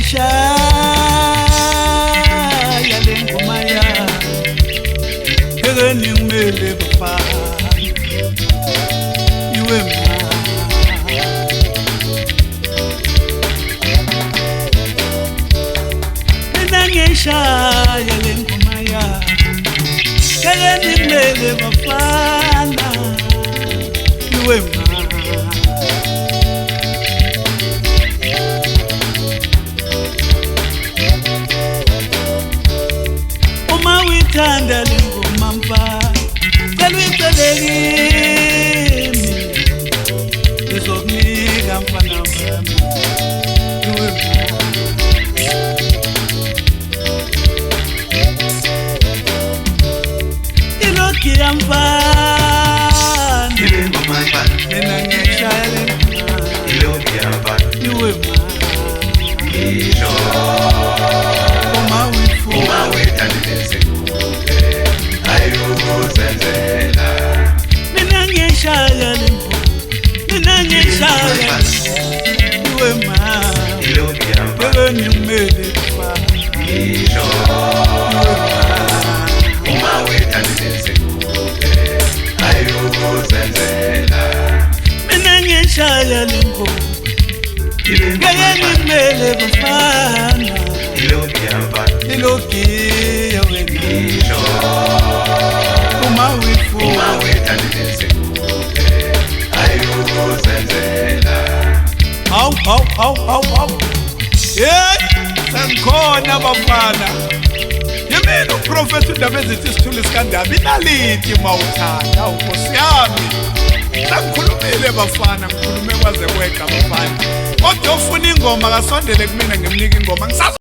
ngiyayishaya le ngoma yami ekeni ngimele bafana iwe ma mina ngiyayishaya le ngoma yami ekeni ngimele bafana iwe ma Thanda lengoma mfana cela uyicele kimi ngizokunika mfana wami iwe iloki ya mfana ngoma mfana mina ngiyashaya lengoma iloki ya mfana iwe ngisho uma wethandile ayukuzenzela mina ngiyashaya lengoma mina ngiyashaya iwe ma iloki ya mfana ngimele bafana ngisho uma wethandile ayukuzenzela mina ngiyashaya lengoma ngimele bafana iloki ya mfana iloki ya wena ngisho uma wethandile ayukuzenzela hawu hey sangikhona bafana yimina uprofeti uDaba ezithi isithule sikandabi inalithi mawuthanda Nkosi yami sangikhulumile bafana ngikhulume kwaze kweqa bafana kodwa ofuna ingoma kasondele kumina ngimnika ingoma